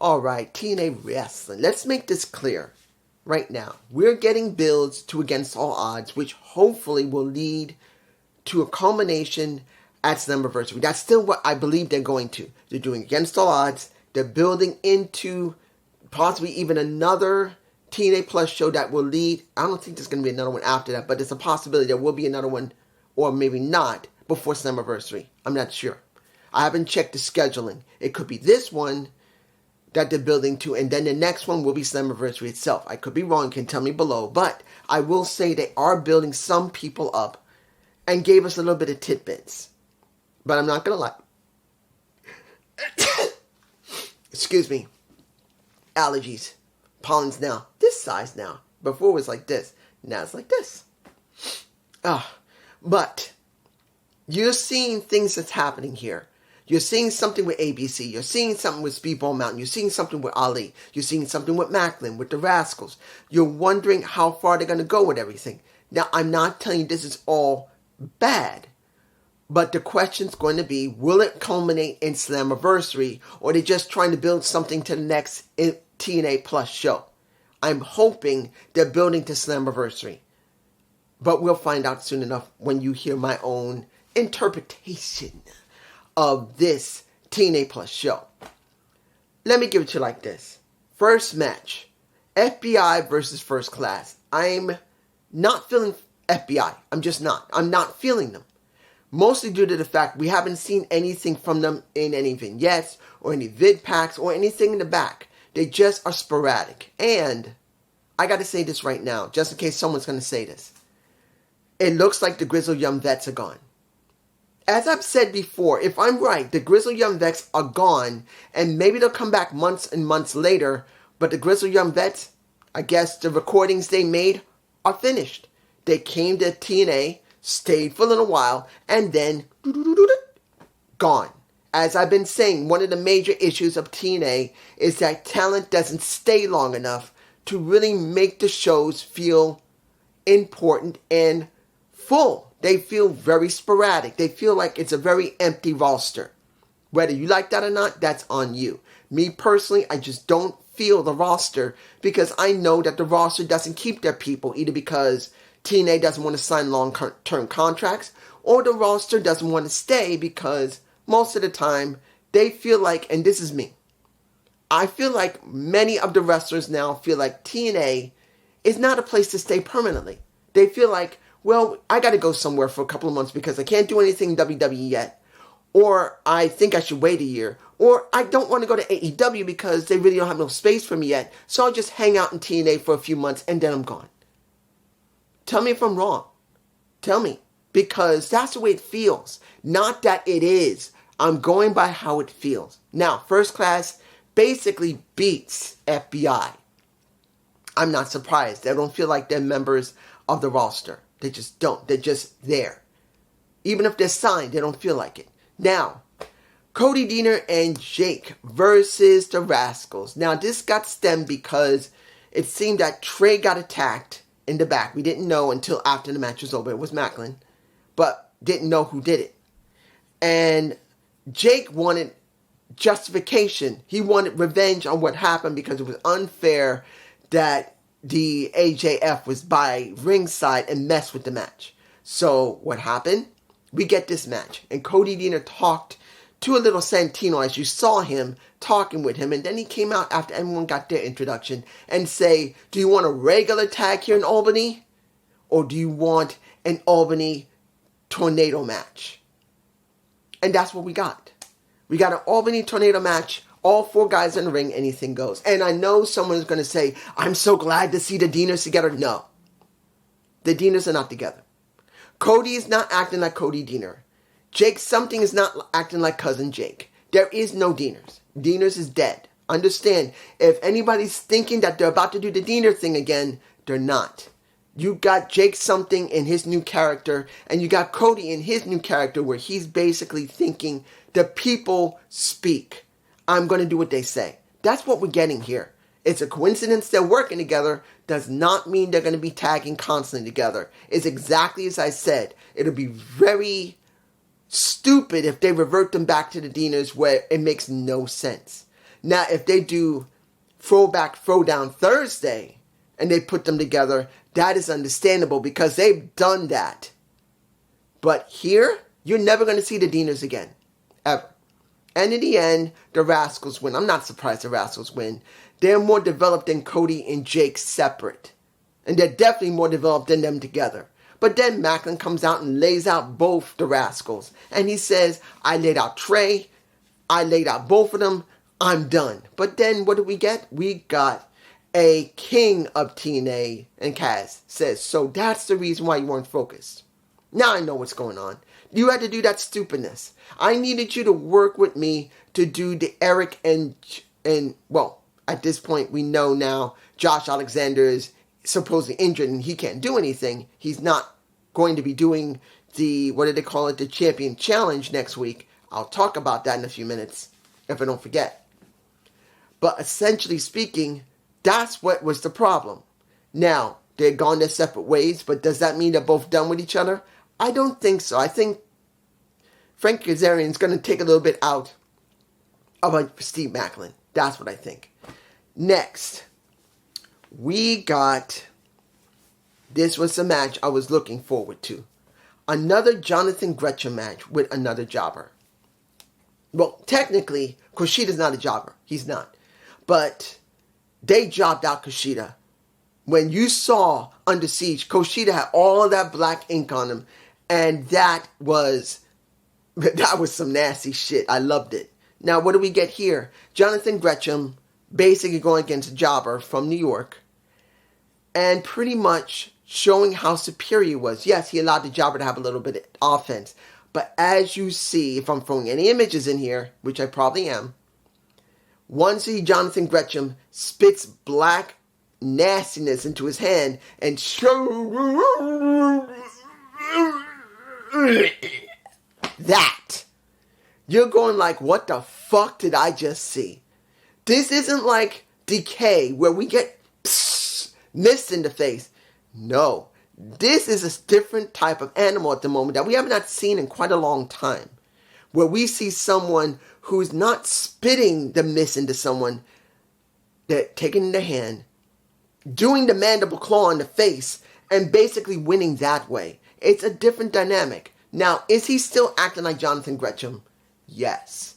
Alright, TNA Wrestling. Let's make this clear right now. We're getting builds to Against All Odds, which hopefully will lead to a culmination at Slammiversary. That's still what I believe they're going to. They're doing Against All Odds. They're building into possibly even another TNA Plus show that will lead. I don't think there's going to be another one after that, but there's a possibility there will be another one, or maybe not, before Slammiversary. I'm not sure. I haven't checked the scheduling. It could be this one that they're building to, and then the next one will be Slammiversary itself. I could be wrong, you can tell me below, but I will say they are building some people up and gave us a little bit of tidbits. But I'm not going to lie. Excuse me. Allergies. Pollen's now this size now. Before it was like this. Now it's like this. But you're seeing things that's happening here. You're seeing something with ABC. You're seeing something with Speedball Mountain. You're seeing something with Ali. You're seeing something with Macklin, with the Rascals. You're wondering how far they're going to go with everything. Now, I'm not telling you this is all bad. But the question's going to be, will it culminate in Slammiversary? Or are they just trying to build something to the next TNA Plus show? I'm hoping they're building to Slammiversary. But we'll find out soon enough when you hear my own interpretation of this TNA Plus show. Let me give it to you like this. First match, FBI versus First Class. I'm not feeling FBI. I'm just not. I'm not feeling them. Mostly due to the fact we haven't seen anything from them in any vignettes or any vid packs or anything in the back. They just are sporadic. And I got to say this right now, just in case someone's going to say this. It looks like the Grizzled Young Vets are gone. As I've said before, if I'm right, the Grizzled Young Vets are gone, and maybe they'll come back months and months later, but the Grizzled Young Vets, I guess the recordings they made are finished. They came to TNA, stayed for a little while, and then gone. As I've been saying, one of the major issues of TNA is that talent doesn't stay long enough to really make the shows feel important and full. They feel very sporadic. They feel like it's a very empty roster. Whether you like that or not, that's on you. Me personally, I just don't feel the roster because I know that the roster doesn't keep their people, either because TNA doesn't want to sign long-term contracts or the roster doesn't want to stay because most of the time they feel like, and this is me, I feel like many of the wrestlers now feel like TNA is not a place to stay permanently. They feel like, well, I got to go somewhere for a couple of months because I can't do anything in WWE yet. Or I think I should wait a year. Or I don't want to go to AEW because they really don't have no space for me yet. So I'll just hang out in TNA for a few months and then I'm gone. Tell me if I'm wrong. Tell me. Because that's the way it feels. Not that it is. I'm going by how it feels. Now, First Class basically beats FBI. I'm not surprised. They don't feel like they're members of the roster. They just don't. They're just there. Even if they're signed, they don't feel like it. Now, Cody Deaner and Jake versus the Rascals. Now, this got stemmed because it seemed that Trey got attacked in the back. We didn't know until after the match was over. It was Macklin. But didn't know who did it. And Jake wanted justification. He wanted revenge on what happened because it was unfair that the AJF was by ringside and messed with the match. So what happened? We get this match. And Cody Deaner talked to a little Santino as you saw him talking with him. And then he came out after everyone got their introduction and say, do you want a regular tag here in Albany? Or do you want an Albany tornado match? And that's what we got. We got an Albany tornado match. All four guys in the ring, anything goes. And I know someone is going to say, I'm so glad to see the Deaners together. No. The Deaners are not together. Cody is not acting like Cody Deaner. Jake something is not acting like Cousin Jake. There is no Deaners. Deaners is dead. Understand, if anybody's thinking that they're about to do the Deaner thing again, they're not. You got Jake something in his new character, and you got Cody in his new character where he's basically thinking the people speak. I'm going to do what they say. That's what we're getting here. It's a coincidence they're working together. Does not mean they're going to be tagging constantly together. It's exactly as I said. It'll be very stupid if they revert them back to the Deaners where it makes no sense. Now, if they do Throwback Throwdown Thursday and they put them together, that is understandable because they've done that. But here, you're never going to see the Deaners again. Ever. And in the end, the Rascals win. I'm not surprised the Rascals win. They're more developed than Cody and Jake separate. And they're definitely more developed than them together. But then Macklin comes out and lays out both the Rascals. And he says, I laid out Trey. I laid out both of them. I'm done. But then what do we get? We got a king of TNA, and Kaz says, so that's the reason why you weren't focused. Now I know what's going on. You had to do that stupidness. I needed you to work with me to do the Eric and well, at this point we know now Josh Alexander is supposedly injured and he can't do anything. He's not going to be doing the, what do they call it, the Champion Challenge next week. I'll talk about that in a few minutes, if I don't forget. But essentially speaking, that's what was the problem. Now, they're gone their separate ways, but does that mean they're both done with each other? I don't think so. I think Frank Kazarian's going to take a little bit out of Steve Macklin. That's what I think. Next, we got, this was the match I was looking forward to. Another Jonathan Gresham match with another jobber. Well, technically, Kushida's not a jobber. He's not. But they jobbed out Kushida. When you saw Under Siege, Kushida had all of that black ink on him. And that was some nasty shit. I loved it. Now, what do we get here? Jonathan Gresham basically going against a jobber from New York. And pretty much showing how superior he was. Yes, he allowed the jobber to have a little bit of offense. But as you see, if I'm throwing any images in here, which I probably am, once Jonathan Gresham spits black nastiness into his hand and that, you're going like, what the fuck did I just see? This isn't like Decay where we get mist in the face. No, this is a different type of animal at the moment that we have not seen in quite a long time. Where we see someone who's not spitting the mist into someone, that taking the hand, doing the mandible claw in the face, and basically winning that way. It's a different dynamic. Now, is he still acting like Jonathan Gresham? Yes.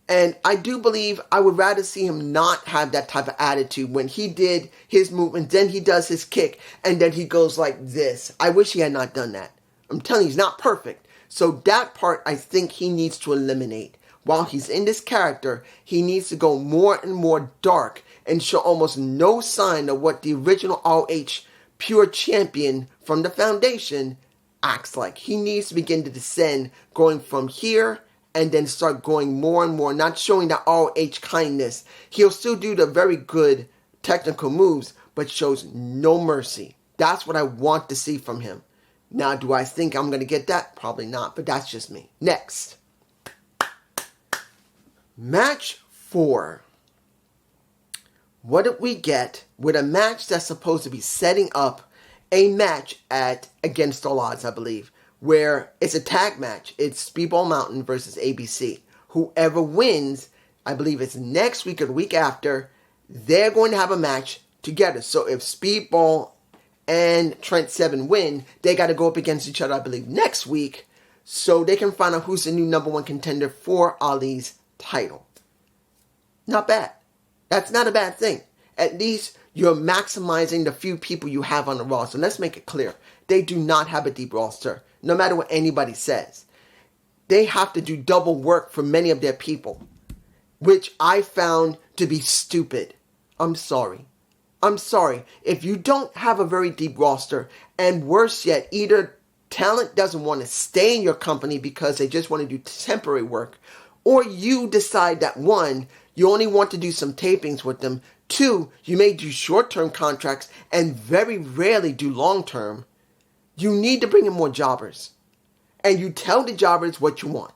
And I do believe I would rather see him not have that type of attitude when he did his movement, then he does his kick, and then he goes like this. I wish he had not done that. I'm telling you, he's not perfect. So that part I think he needs to eliminate. While he's in this character, he needs to go more and more dark and show almost no sign of what the original ROH pure champion from the foundation acts like. He needs to begin to descend, going from here and then start going more and more, not showing that ROH kindness. He'll still do the very good technical moves, but shows no mercy. That's what I want to see from him. Now, do I think I'm going to get that? Probably not, but that's just me. Next. Match 4. What did we get with a match that's supposed to be setting up a match at Against All Odds, I believe, where it's a tag match. It's Speedball Mountain versus ABC. Whoever wins, I believe it's next week or the week after, they're going to have a match together. So if Speedball and Trent Seven win, they got to go up against each other, I believe, next week, so they can find out who's the new number one contender for Ali's title. Not bad. That's not a bad thing. At least you're maximizing the few people you have on the roster. Let's make it clear. They do not have a deep roster, no matter what anybody says. They have to do double work for many of their people, which I found to be stupid. I'm sorry. If you don't have a very deep roster, and worse yet, either talent doesn't want to stay in your company because they just want to do temporary work, or you decide that 1, you only want to do some tapings with them, 2, you may do short-term contracts and very rarely do long-term, you need to bring in more jobbers. And you tell the jobbers what you want.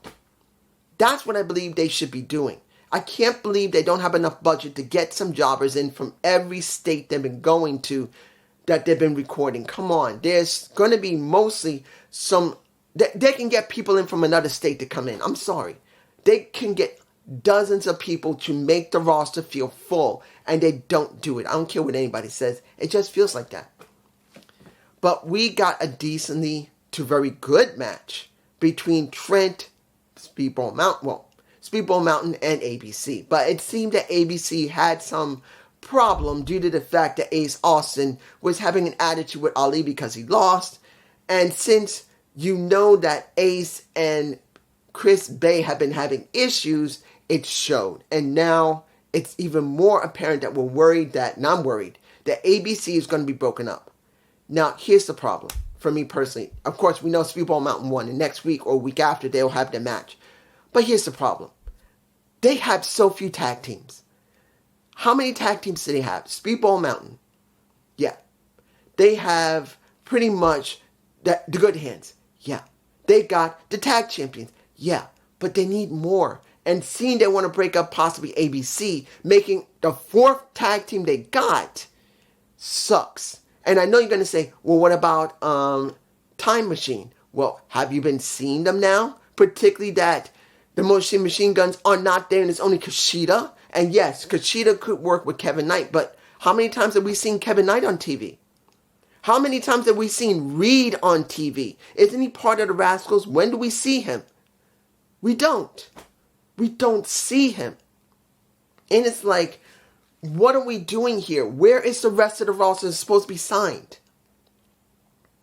That's what I believe they should be doing. I can't believe they don't have enough budget to get some jobbers in from every state they've been going to that they've been recording. Come on. There's going to be mostly some... They can get people in from another state to come in. I'm sorry. They can get dozens of people to make the roster feel full, and they don't do it. I don't care what anybody says. It just feels like that. But we got a decently to very good match between Trent, Speedball Mountain, and ABC. But it seemed that ABC had some problem due to the fact that Ace Austin was having an attitude with Ali because he lost. And since you know that Ace and Chris Bay have been having issues, it showed. And now it's even more apparent that we're worried that, and I'm worried, that ABC is going to be broken up. Now, here's the problem for me personally. Of course, we know Speedball Mountain won, and next week or week after, they'll have their match. But here's the problem. They have so few tag teams. How many tag teams do they have? Speedball Mountain. Yeah. They have pretty much the good hands. Yeah. They got the tag champions. Yeah. But they need more. And seeing they want to break up possibly ABC, making the fourth tag team they got sucks. And I know you're going to say, well, what about Time Machine? Well, have you been seeing them now? Particularly that the Machine Guns are not there and it's only Kushida. And yes, Kushida could work with Kevin Knight, but how many times have we seen Kevin Knight on TV? How many times have we seen Reed on TV? Isn't he part of the Rascals? When do we see him? We don't. We don't see him. And it's like, what are we doing here? Where is the rest of the roster supposed to be signed?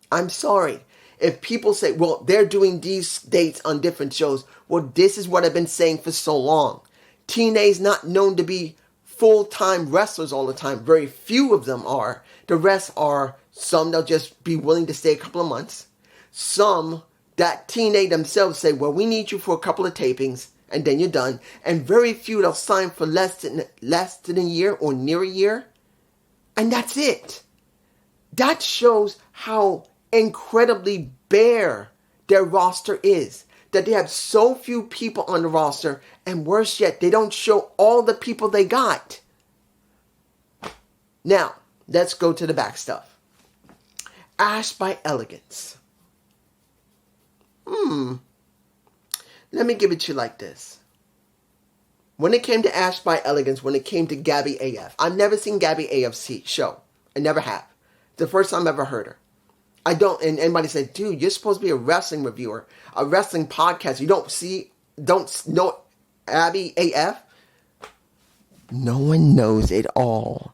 I'm sorry. If people say, well, they're doing these dates on different shows, well, this is what I've been saying for so long. TNA is not known to be full-time wrestlers all the time. Very few of them are. The rest are some they'll just be willing to stay a couple of months. Some that TNA themselves say, well, we need you for a couple of tapings, and then you're done. And very few they'll sign for less than a year or near a year. And that's it. That shows how incredibly bare their roster is. That they have so few people on the roster, and worse yet, they don't show all the people they got. Now, let's go to the back stuff. Ash by Elegance. Let me give it to you like this. When it came to Ash by Elegance, when it came to Gabby AF, I've never seen Gabby AF's show. I never have. It's the first time I've ever heard her. I don't, and anybody said, dude, you're supposed to be a wrestling reviewer, a wrestling podcast. You don't know Abby AF? No one knows it all.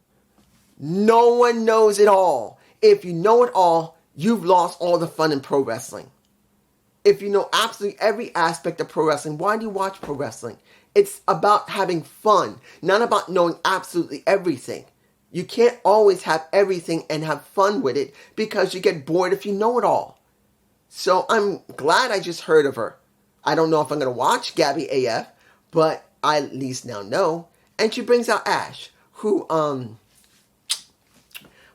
No one knows it all. If you know it all, you've lost all the fun in pro wrestling. If you know absolutely every aspect of pro wrestling, why do you watch pro wrestling? It's about having fun, not about knowing absolutely everything. You can't always have everything and have fun with it because you get bored if you know it all. So I'm glad I just heard of her. I don't know if I'm going to watch Gabby AF, but I at least now know. And she brings out Ash, who,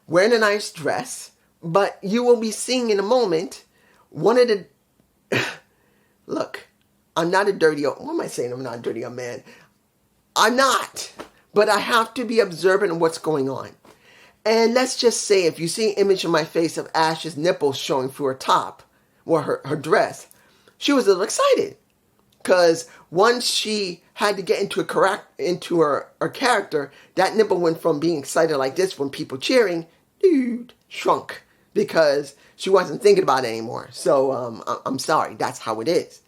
wearing a nice dress, but you will be seeing in a moment one of the... Look, I'm not a dirty old... What am I saying? I'm not a dirty old man. I'm not. But I have to be observant of what's going on. And let's just say if you see an image of my face of Ash's nipples showing through her top, or her dress, she was a little excited. Because once she had to get into her character, that nipple went from being excited like this when people cheering, shrunk. Because she wasn't thinking about it anymore. So I'm sorry, that's how it is.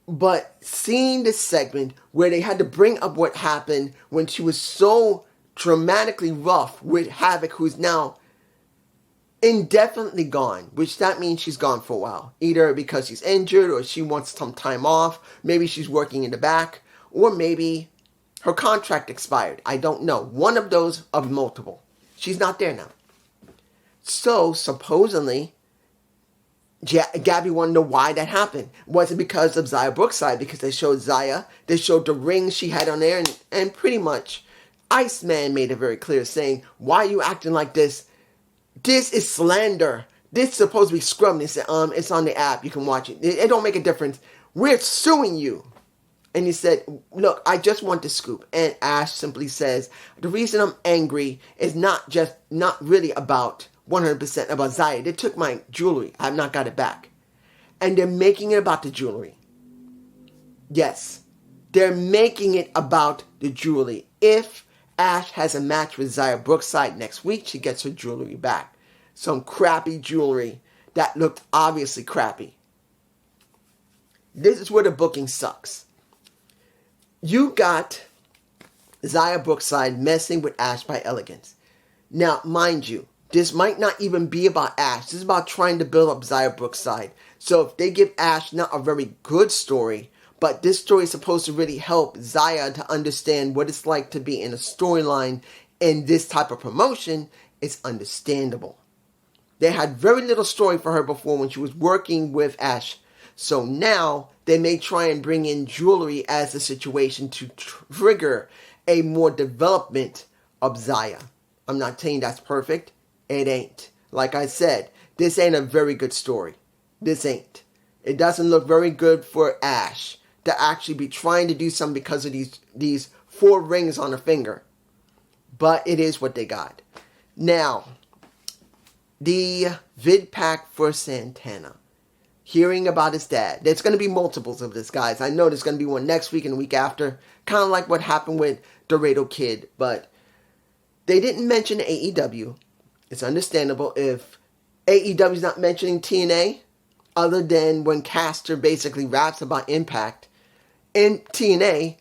But seeing this segment where they had to bring up what happened when she was so dramatically rough with Havoc, who's now indefinitely gone, which that means she's gone for a while. Either because she's injured or she wants some time off. Maybe she's working in the back. Or maybe her contract expired. I don't know. One of those of multiple. She's not there now. So, supposedly, Gabby wanted to know why that happened. Was it because of Xia Brookside? Because they showed Xia, they showed the ring she had on there, and pretty much Iceman made it very clear, saying, why are you acting like this? This is slander. This is supposed to be scrubbed. He said, it's on the app. You can watch it. It don't make a difference. We're suing you. And he said, look, I just want the scoop. And Ash simply says, the reason I'm angry is not really about 100% about Xia. They took my jewelry. I have not got it back. And they're making it about the jewelry. Yes. They're making it about the jewelry. If Ash has a match with Xia Brookside next week, she gets her jewelry back. Some crappy jewelry that looked obviously crappy. This is where the booking sucks. You got Xia Brookside messing with Ash by Elegance. Now, mind you, this might not even be about Ash. This is about trying to build up Xia Brookside. So if they give Ash not a very good story, but this story is supposed to really help Xia to understand what it's like to be in a storyline in this type of promotion, it's understandable. They had very little story for her before when she was working with Ash. So now they may try and bring in jewelry as a situation to trigger a more development of Xia. I'm not saying that's perfect. It ain't. Like I said, this ain't a very good story. This ain't. It doesn't look very good for Ash to actually be trying to do something because of these 4 rings on her finger. But it is what they got. Now, the vid pack for Santana. Hearing about his dad. There's going to be multiples of this, guys. I know there's going to be one next week and the week after. Kind of like what happened with Dorado Kid. But they didn't mention AEW. It's understandable if AEW is not mentioning TNA. Other than when Caster basically raps about Impact. And TNA,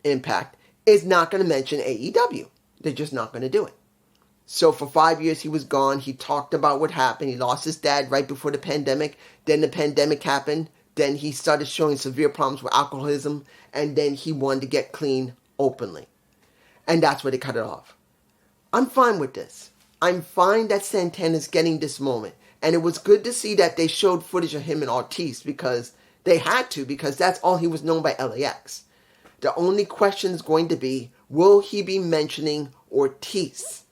Impact, is not going to mention AEW. They're just not going to do it. So for 5 years he was gone. He talked about what happened. He lost his dad right before the pandemic. Then the pandemic happened. Then he started showing severe problems with alcoholism. And then he wanted to get clean openly. And that's where they cut it off. I'm fine with this. I'm fine that Santana's getting this moment. And it was good to see that they showed footage of him and Ortiz because they had to, because that's all he was known by LAX. The only question is going to be, will he be mentioning Ortiz?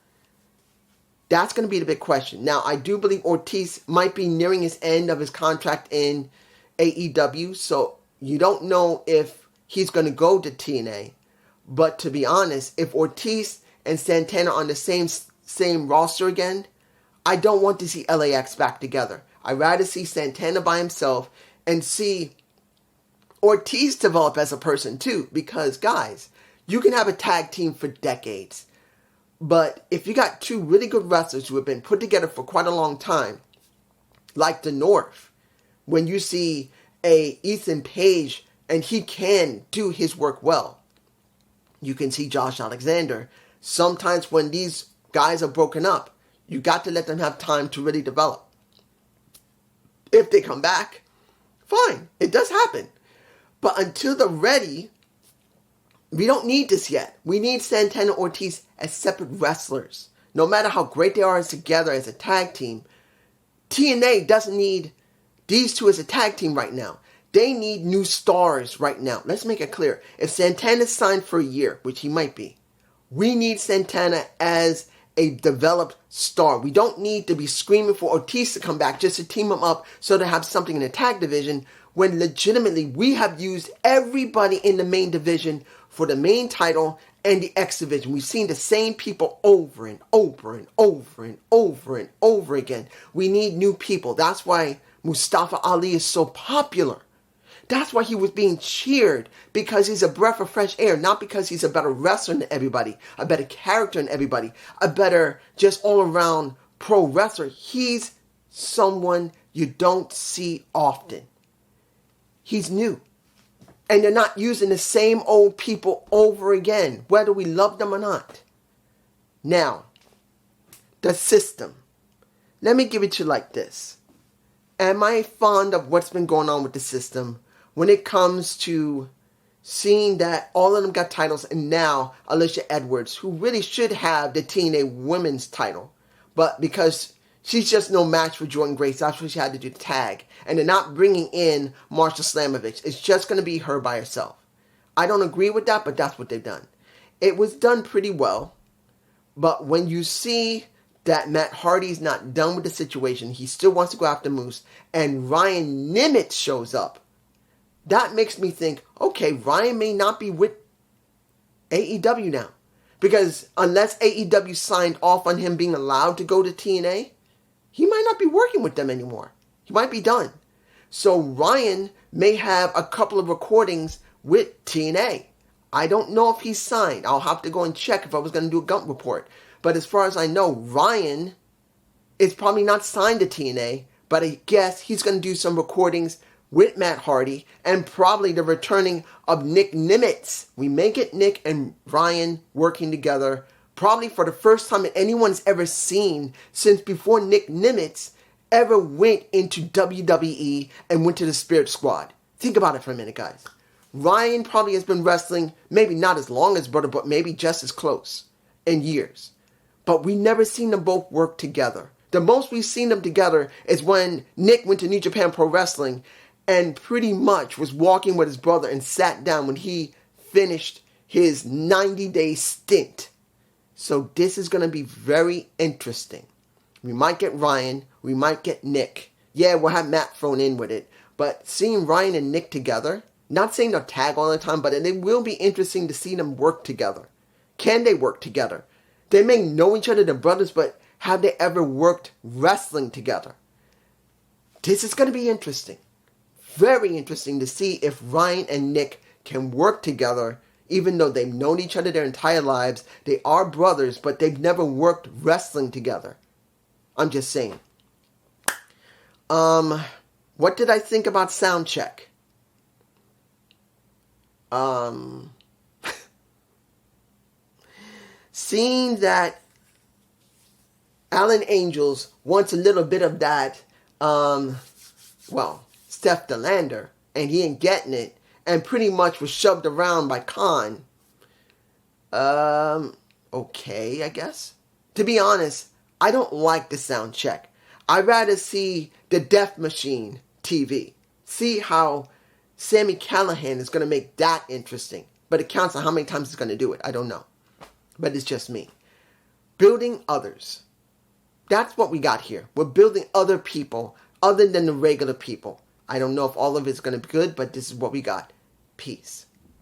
That's going to be the big question. Now, I do believe Ortiz might be nearing his end of his contract in AEW, so you don't know if he's going to go to TNA. But to be honest, if Ortiz and Santana are on the same roster again, I don't want to see LAX back together. I'd rather see Santana by himself and see Ortiz develop as a person too. Because, guys, you can have a tag team for decades. But if you got 2 really good wrestlers who have been put together for quite a long time, like the North, when you see a Ethan Page and he can do his work well, you can see Josh Alexander. Sometimes when these guys are broken up, you got to let them have time to really develop. If they come back, fine. It does happen. But until they're ready, we don't need this yet. We need Santana and Ortiz as separate wrestlers. No matter how great they are as together as a tag team, TNA doesn't need these two as a tag team right now. They need new stars right now. Let's make it clear. If Santana's signed for a year, which he might be, we need Santana as a developed star. We don't need to be screaming for Ortiz to come back just to team him up so to have something in the tag division when legitimately we have used everybody in the main division for the main title and the X division. We've seen the same people over and over and over and over and over again. We need new people. That's why Mustafa Ali is so popular. That's why he was being cheered, because he's a breath of fresh air, not because he's a better wrestler than everybody, a better character than everybody, a better just all-around pro wrestler. He's someone you don't see often. He's new. And they're not using the same old people over again, whether we love them or not. Now, the system. Let me give it to you like this. Am I fond of what's been going on with the system when it comes to seeing that all of them got titles, and now Alicia Edwards, who really should have the TNA Women's title, but because she's just no match for Jordan Grace, that's why she had to do the tag, and they're not bringing in Marsha Slamovich. It's just going to be her by herself. I don't agree with that, but that's what they've done. It was done pretty well, but when you see that Matt Hardy's not done with the situation, he still wants to go after Moose, and Ryan Nimitz shows up, that makes me think, okay, Ryan may not be with AEW now. Because unless AEW signed off on him being allowed to go to TNA, he might not be working with them anymore. He might be done. So Ryan may have a couple of recordings with TNA. I don't know if he's signed. I'll have to go and check if I was going to do a Gump report. But as far as I know, Ryan is probably not signed to TNA, but I guess he's going to do some recordings with Matt Hardy and probably the returning of Nick Nimitz. We may get Nick and Ryan working together probably for the first time that anyone's ever seen since before Nick Nimitz ever went into WWE and went to the Spirit Squad. Think about it for a minute, guys. Ryan probably has been wrestling, maybe not as long as brother, but maybe just as close in years. But we never seen them both work together. The most we've seen them together is when Nick went to New Japan Pro Wrestling and pretty much was walking with his brother and sat down when he finished his 90-day stint. So this is going to be very interesting. We might get Ryan. We might get Nick. Yeah, we'll have Matt thrown in with it. But seeing Ryan and Nick together, not saying they'll tag all the time, but it will be interesting to see them work together. Can they work together? They may know each other, they're brothers, but have they ever worked wrestling together? This is going to be interesting. Very interesting to see if Ryan and Nick can work together, even though they've known each other their entire lives. They are brothers, but they've never worked wrestling together. I'm just saying. What did I think about Soundcheck? Seeing that Alan Angels wants a little bit of that, Steph DeLander, and he ain't getting it, and pretty much was shoved around by Khan. Okay, I guess. To be honest, I don't like the sound check. I'd rather see the Death Machine TV. See how Sami Callihan is going to make that interesting. But it counts on how many times he's going to do it. I don't know. But it's just me. Building others. That's what we got here. We're building other people other than the regular people. I don't know if all of it's going to be good, but this is what we got. Peace.